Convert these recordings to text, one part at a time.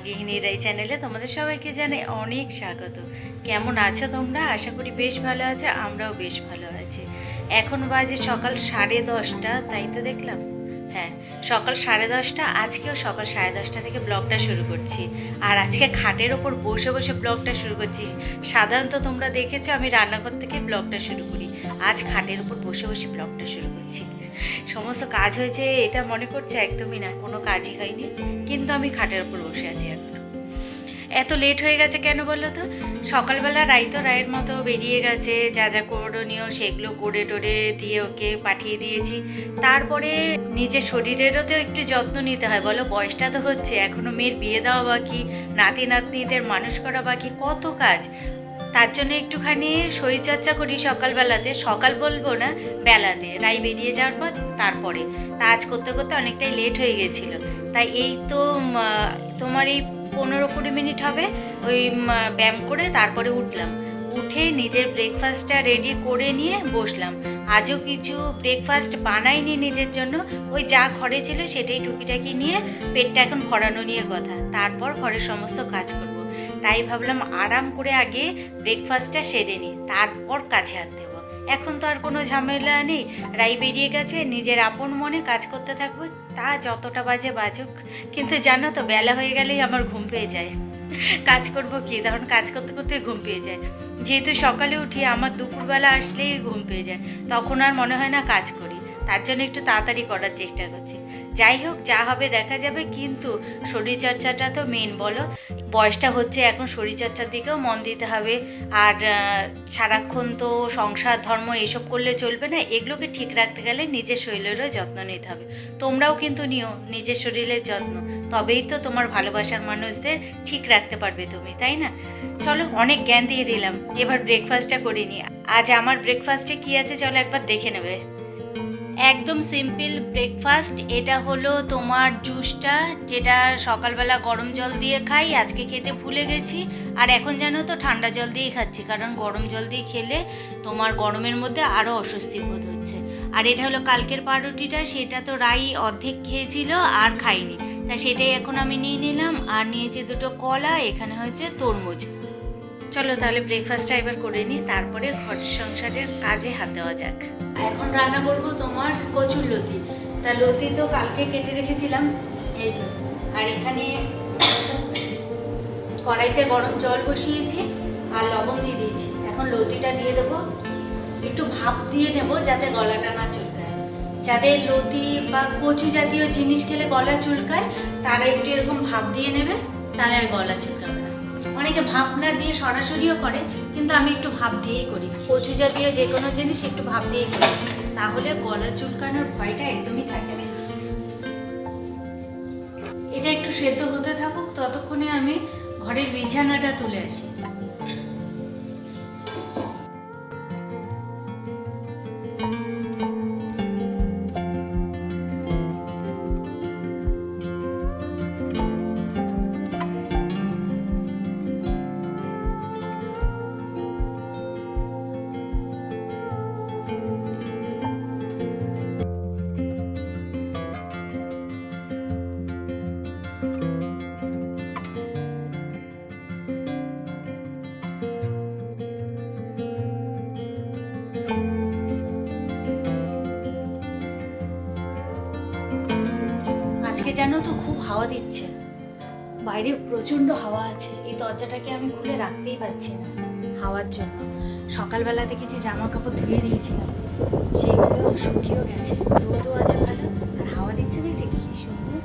গৃহিণীর এই চ্যানেলে তোমাদের সবাইকে জানাই অনেক স্বাগত। কেমন আছো তোমরা? আশা করি বেশ ভালো আছো, আমরাও বেশ ভালো আছি। এখন বাজে সকাল 10:30, তাই তো দেখলাম। হ্যাঁ, সকাল 10:30। আজকেও সকাল 10:30 থেকে ব্লগটা শুরু করছি। আর আজকে খাটের ওপর বসে বসে ব্লগটা শুরু করছি। সাধারণত তোমরা দেখেছো আমি রান্নাঘর থেকে ব্লগটা শুরু করি, আজ খাটের ওপর বসে বসে ব্লগটা শুরু করছি। সমস্ত কাজ হয়েছে এটা মনে করছে, একদমই না, কোনো কাজই হয়নি, কিন্তু আমি খাটের ওপর বসে আছি এখন। এত লেট হয়ে গেছে কেন বলো তো? সকালবেলা রায়ের মতো বেরিয়ে গেছে, যা যা করণীয় সেগুলো করে টোরে দিয়ে ওকে পাঠিয়ে দিয়েছি। তারপরে নিজের শরীরেরও তো একটু যত্ন নিতে হয়, বলো? বয়সটা তো হচ্ছে, এখনও মেয়ের বিয়ে দেওয়া বাকি, নাতি নাতনিদের মানুষ করা বাকি, কত কাজ। তার জন্য একটুখানি শরীরচর্চা করি সকালবেলাতে, সকাল বলবো না, বেলাতে রাই বেরিয়ে যাওয়ার পর তারপরে কাজ করতে করতে অনেকটাই লেট হয়ে গেছিলো। তাই এই তো তোমার এই 15-20 মিনিট হবে ওই ব্যায়াম করে তারপরে উঠলাম। উঠে নিজের ব্রেকফাস্টটা রেডি করে নিয়ে বসলাম। আজও কিছু ব্রেকফাস্ট বানাইনি নিজের জন্য, ওই যা ঘরে ছিল সেটাই টুকিটাকি নিয়ে পেটটা এখন ভরানো নিয়ে কথা, তারপর ঘরের সমস্ত কাজ করব। তাই ভাবলাম আরাম করে আগে ব্রেকফাস্টটা সেরে নিই, তারপর কাছে হাত দেবো। এখন তো আর কোনো ঝামেলা নেই, রাই বেরিয়ে গেছে, নিজের আপন মনে কাজ করতে থাকবো, তা যতটা বাজে বাজুক। কিন্তু জানো তো, বেলা হয়ে গেলেই আমার ঘুম পেয়ে যায়। কাজ করব কি, তখন কাজ করতে করতে ঘুম পেয়ে যায়। যেহেতু সকালে উঠি, আমার দুপুরবেলা আসলেই ঘুম পেয়ে যায়, তখন আর মনে হয় না কাজ করি। তার জন্য একটু তাড়াতাড়ি করার চেষ্টা করছি। যাই হোক, যা হবে দেখা যাবে, কিন্তু শরীরচর্চাটা তো মেন, বলো? বয়সটা হচ্ছে, এখন শরীরচর্চার দিকেও মন দিতে হবে। আর সারাক্ষণ তো সংসার ধর্ম এসব করলে চলবে না, এগুলোকে ঠিক রাখতে গেলে নিজের শরীরেরও যত্ন নিতে হবে। তোমরাও কিন্তু নিও নিজের শরীরের যত্ন, তবেই তো তোমার ভালোবাসার মানুষদের ঠিক রাখতে পারবে তুমি, তাই না? চলো, অনেক জ্ঞান দিয়ে দিলাম, এবার ব্রেকফাস্টটা করে নিই। আজ আমার ব্রেকফাস্টে কী আছে চলো একবার দেখে নেবে। একদম সিম্পল ব্রেকফাস্ট। এটা হলো তোমার জুসটা, যেটা সকালবেলা গরম জল দিয়ে খাই, আজকে খেতে ভুলে গেছি। আর এখন জানো তো ঠান্ডা জল দিয়েই খাচ্ছি, কারণ গরম জল দিয়ে খেলে তোমার গরমের মধ্যে আরও অস্বস্তি বোধ হচ্ছে। আর এটা হলো কালকের পাউরুটিটা, সেটা তো রাই অর্ধেক খেয়েছিল আর খাইনি, তা সেটাই এখন আমি নিয়ে নিলাম। আর নিয়েছি দুটো কলা, এখানে হয়েছে তরমুজ। চলো তাহলে ব্রেকফাস্টটা এবার করে নিই, তারপরে ঘরের সংসারের কাজে হাত দেওয়া যাক। এখন রান্না করবো তোমার কচুর লতি। তা লতি তো কালকে কেটে রেখেছিলাম, এই যে। আর এখানে কড়াইতে গরম জল বসিয়েছি আর লবণ দিয়ে দিয়েছি। এখন লতিটা দিয়ে দেবো, একটু ভাপ দিয়ে নেব যাতে গলাটা না চুলকায়। যাদের লতি বা কচু জাতীয় জিনিস খেলে গলা চুলকায়, তারা একটু এরকম ভাপ দিয়ে নেবে, তাহলে আর গলা চুলকাবে না। অনেকে ভাপ না দিয়ে সরাসরিও করে, কিন্তু আমি একটু ভাপ দিয়েই করি। কচু জাতীয় যে কোনো জিনিস একটু ভাপ দিয়েই করি, তাহলে গলা চুলকানোর ভয়টা একদমই থাকে না। এটা একটু সেদ্ধ হতে থাকুক, ততক্ষণে আমি ঘরের বিছানাটা তুলে আসি। আজকে জানো তো খুব হাওয়া দিচ্ছে, বাইরে প্রচণ্ড হাওয়া আছে। এই দরজাটাকে আমি খুলে রাখতেই পারছি না হাওয়ার জন্য। সকালবেলা দেখেছি জামা কাপড় ধুয়ে দিয়েছিলাম, সেইগুলো শুকিয়েও গেছে, রোদও আছে ভালো, আর হাওয়া দিচ্ছে, দেখছি কি সুন্দর।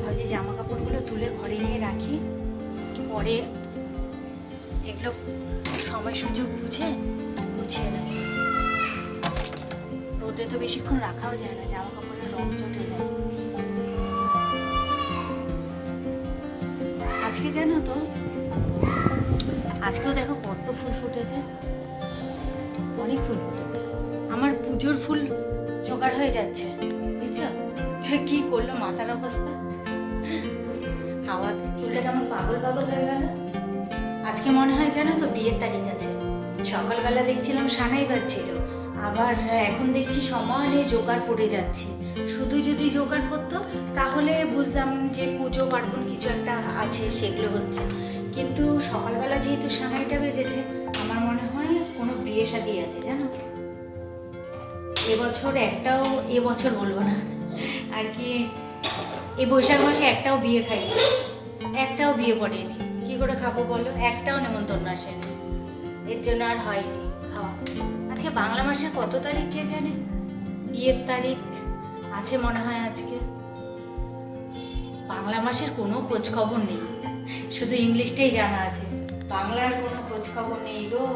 ভাবছি জামা কাপড়গুলো তুলে ঘরে নিয়ে রাখি, পরে এগুলো সময় সুযোগ বুঝে গুছিয়ে নেব। রোদে তো বেশিক্ষণ রাখাও যায় না, জামা কাপড়ের রং চটে যায়। আজকে জানো তো, আজকেও দেখো কত ফুল ফুটেছে, অনেক ফুল ফুটেছে। আমার পুজোর ফুল জোগাড় হয়ে যাচ্ছে, বুঝছো? কি করলো মাথার অবস্থা, হাওয়াতে চুলটা কেমন পাগল পাগল হয়ে গেল। আজকে মনে হয় জানো তো বিয়ের তারিখ আছে। সকালবেলা দেখছিলাম সানাই বাজছিল, আবার এখন দেখছি সমানে জোগাড় পড়ে যাচ্ছে। শুধু যদি জোগাড় পড়তো তাহলে বুঝতাম যে পুজো পার্বণ কিছু একটা আছে, সেগুলো হচ্ছে। কিন্তু সকালবেলা যেহেতু সানাইটা বেজেছে, আমার মনে হয় কোনো বিয়ে শাদী আছে, জানো তো। এবছর বলবো না আর কি, এই বৈশাখ মাসে একটাও বিয়ে খাইনি, একটাও বিয়ে পড়েনি। কি করে খাবো বলো, একটাও নেমন্তন্ন আসেনি, এর জন্য আর হয়নি খাওয়া। আজকে বাংলা মাসের কত তারিখ কে জানে? বিয়ের তারিখ আছে মনে হয় আজকে। বাংলা মাসের কোনো খোঁজ খবর নেই, শুধু ইংলিশটাই জানা আছে, বাংলার কোনো খোঁজ খবর নেই গো।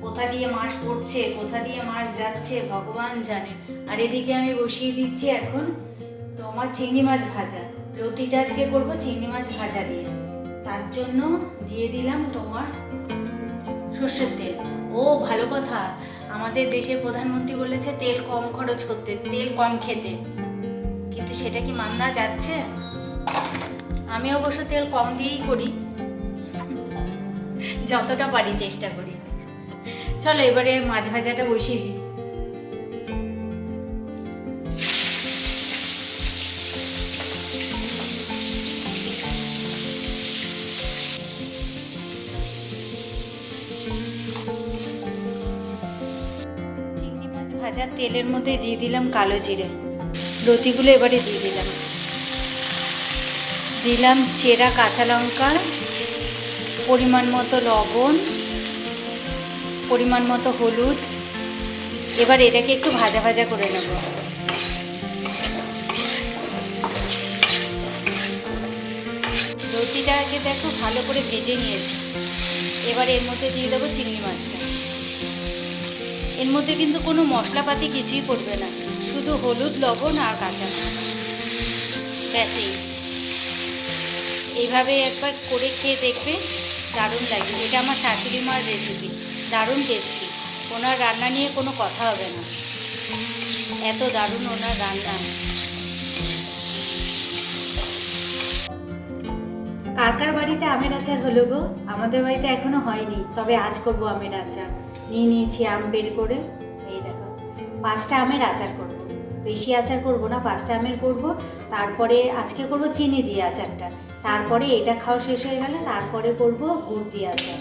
কোথা দিয়ে মাস পড়ছে, কোথা দিয়ে মাস যাচ্ছে ভগবান জানে। আর এদিকে আমি বসিয়ে দিচ্ছি এখন তোমার চিংড়ি মাছ ভাজা। রুটিটা আজকে করবো চিংড়ি মাছ ভাজা দিয়ে, তার জন্য দিয়ে দিলাম তোমার সর্ষের তেল। ও ভালো কথা, আমাদের দেশের প্রধানমন্ত্রী বলেছে তেল কম খরচ করতে, তেল কম খেতে, কিন্তু সেটা কি মানা যাচ্ছে? আমি অবশ্য তেল কম দিয়েই করি, যতটা পারি চেষ্টা করি। চলো এবারে মাছ ভাজাটা বসিয়ে দিই। চিংড়ি মাছ ভাজার তেলের মধ্যে দিয়ে দিলাম কালো জিরে, লতিগুলো এবারে দিয়ে দিলাম চেরা কাঁচা লঙ্কা, পরিমাণ মতো লবণ, পরিমাণ মতো হলুদ। এবার এটাকে একটু ভাজা ভাজা করে নেব। লতিটাকে দেখো ভালো করে ভেজে নিয়েছি। এবার এর মধ্যে দিয়ে দেবো চিংড়ি মাছটা। এর মধ্যে কিন্তু কোনো মশলাপাতি কিছুই পড়বে না, শুধু হলুদ, লবণ আর কাঁচা লঙ্কা, ব্যাস। এইভাবে একবার করে খেয়ে দেখবে, দারুণ লাগে। এটা আমার শাশুড়ি মার রেসিপি, দারুণ টেস্টি। ওনার রান্না নিয়ে কোনো কথা হবে না, এত দারুণ ওনার রান্না। কার কার বাড়িতে আমের আচার হলো গো? আমাদের বাড়িতে এখনো হয়নি, তবে আজ করবো আমের আচার। নিয়েছি আম বের করে, এই দেখো 5টা আমের আচার করব। বেশি আচার করব না, 5টা আমের করব। তারপরে আজকে করব চিনি দিয়ে আচারটা, তারপরে এটা খাওয়া শেষ হয়ে গেলে তারপরে করব গুড় দিয়ে আচার।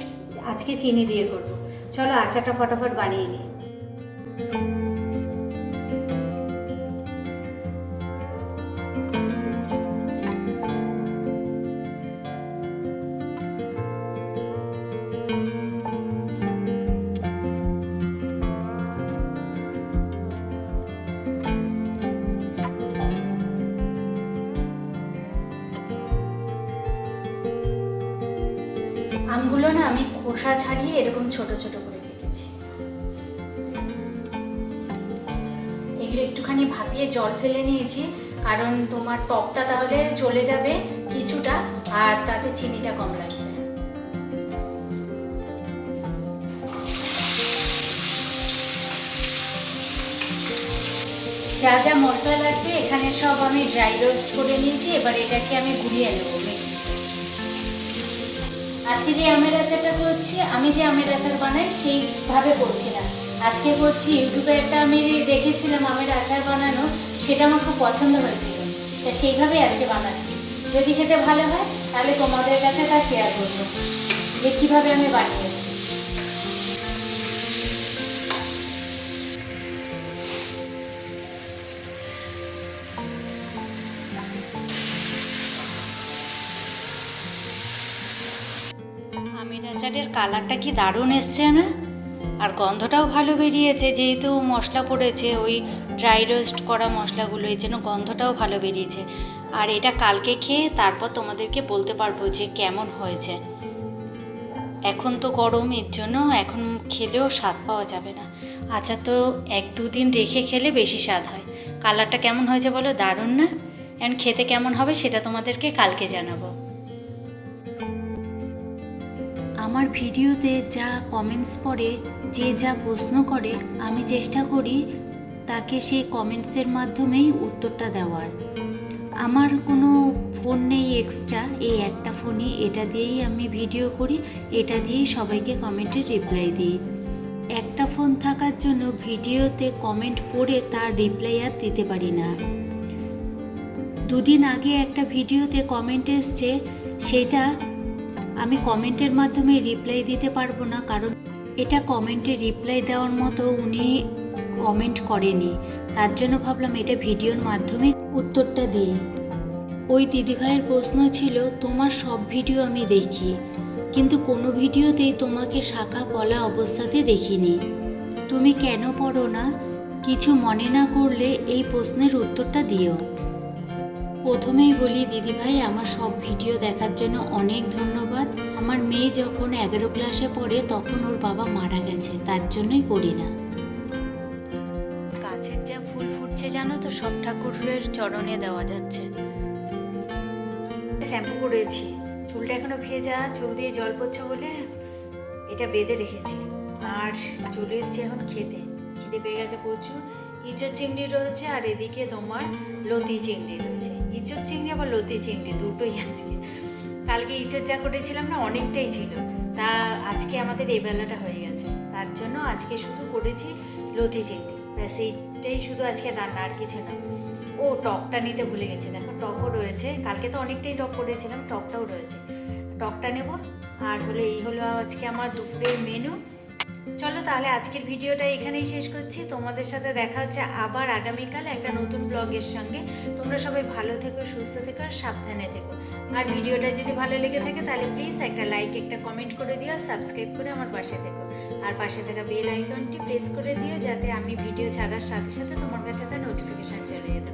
আজকে চিনি দিয়ে করব। চলো আচারটা ফটাফট বানিয়ে নিই। আমগুলো না আমি খোসা ছাড়িয়ে এরকম ছোট ছোট করে কেটেছি। এগুলো একটুখানি ভাপিয়ে জল ফেলে নিয়েছি, কারণ তোমার টকটা তাহলে চলে যাবে কিছুটা, আর তাতে চিনিটা কম লাগবে। যা যা মশলা লাগবে এখানে সব আমি ড্রাই রোস্ট করে নিয়েছি। এবার এটাকে আমি গুলিয়ে নেবো। আজকে যে আমের আচারটা করছি, আমি যে আমের আচার বানাই সেইভাবে করছি না, আজকে করছি ইউটিউবে একটা আমি দেখেছিলাম আমের আচার বানানো, সেটা আমার খুব পছন্দ হয়েছিল, তা সেইভাবেই আজকে বানাচ্ছি। যদি খেতে ভালো হয় তাহলে তোমাদের কাছে তা শেয়ার করবো যে কীভাবে আমি বানিয়েছি। আমের আচারের কালারটা কি দারুণ এসছে না? আর গন্ধটাও ভালো বেরিয়েছে, যেহেতু মশলা পড়েছে ওই ড্রাই রোস্ট করা মশলাগুলো, এই জন্য গন্ধটাও ভালো বেরিয়েছে। আর এটা কালকে খেয়ে তারপর তোমাদেরকে বলতে পারবো যে কেমন হয়েছে। এখন তো গরম, এর জন্য এখন খেলেও স্বাদ পাওয়া যাবে না। আচার তো 1-2 দিন রেখে খেলে বেশি স্বাদ হয়। কালারটা কেমন হয়েছে বলো? দারুণ না? এখন খেতে কেমন হবে সেটা তোমাদেরকে কালকে জানাবো। আমার ভিডিওতে যা কমেন্টস পড়ে, যে যা প্রশ্ন করে, আমি চেষ্টা করি তাকে সেই কমেন্টসের মাধ্যমেই উত্তরটা দেওয়ার। আমার কোনো ফোন নেই এক্সট্রা, এই একটা ফোনই, এটা দিয়েই আমি ভিডিও করি, এটা দিয়েই সবাইকে কমেন্টে রিপ্লাই দিই। একটা ফোন থাকার জন্য ভিডিওতে কমেন্ট পড়ে তার রিপ্লাই আর দিতে পারি না। দুদিন আগে একটা ভিডিওতে কমেন্ট এসছে, সেটা আমি কমেন্টের মাধ্যমে রিপ্লাই দিতে পারবো না, কারণ এটা কমেন্টে রিপ্লাই দেওয়ার মতো উনি কমেন্ট করেনি। তার জন্য ভাবলাম এটা ভিডিওর মাধ্যমে উত্তরটা দিই। ওই দিদিভাইয়ের প্রশ্ন ছিল, তোমার সব ভিডিও আমি দেখি, কিন্তু কোনো ভিডিওতেই তোমাকে শাখা পলা অবস্থাতে দেখিনি, তুমি কেন পড়ো না? কিছু মনে না করলে এই প্রশ্নের উত্তরটা দিও। প্রথমেই বলি, দিদিভাই আমার সব ভিডিও দেখার জন্য অনেক ধন্যবাদ। আমার মেয়ে যখন 11 ক্লাসে পড়ে তখন ওর বাবা মারা গেছে, তার জন্যই পড়ি না। গাছের যা ফুল ফুটছে জানো তো, সব ঠাকুরের চরণে দেওয়া যাচ্ছে। শ্যাম্পু করেছি, চুলটা এখনো ভেজা, চুল দিয়ে জল পড়ছে বলে এটা বেঁধে রেখেছি। আর চলে এসছি এখন খেতে, খিদে পেয়ে গেছে প্রচুর। ইঁচড় চিংড়ি রয়েছে আর এদিকে তোমার লতি চিংড়ি রয়েছে। ইঁচড় চিংড়ি আবার লতি চিংড়ি দুটোই আজকে। কালকে ইঁচড় যা করেছিলাম না, অনেকটাই ছিল, তা আজকে আমাদের এই বেলাটা হয়ে গেছে, তার জন্য আজকে শুধু করেছি লতি চিংড়ি, ব্যাস এইটাই শুধু আজকে রান্না, আর কিছু না। ও টকটা নিতে ভুলে গেছি, দেখো টকও রয়েছে, কালকে তো অনেকটাই টক করেছিলাম, টকটাও রয়েছে, টকটা নেব। আর এই হলো আজকে আমার দুপুরের মেনু। চলো তাহলে আজকের ভিডিওটা এখানেই শেষ করছি। তোমাদের সাথে দেখা হচ্ছে আবার আগামীকাল একটা নতুন ব্লগের সঙ্গে। তোমরা সবাই ভালো থেকো, সুস্থ থেকো আর সাবধানে থেকো। আর ভিডিওটা যদি ভালো লেগে থাকে তাহলে প্লিজ একটা লাইক, একটা কমেন্ট করে দিও, আর সাবস্ক্রাইব করে আমার পাশে থেকো। আর পাশে থাকা বেল আইকনটি প্রেস করে দিও, যাতে আমি ভিডিও ছাড়ার সাথে সাথে তোমার কাছে তার নোটিফিকেশান চলে যেতে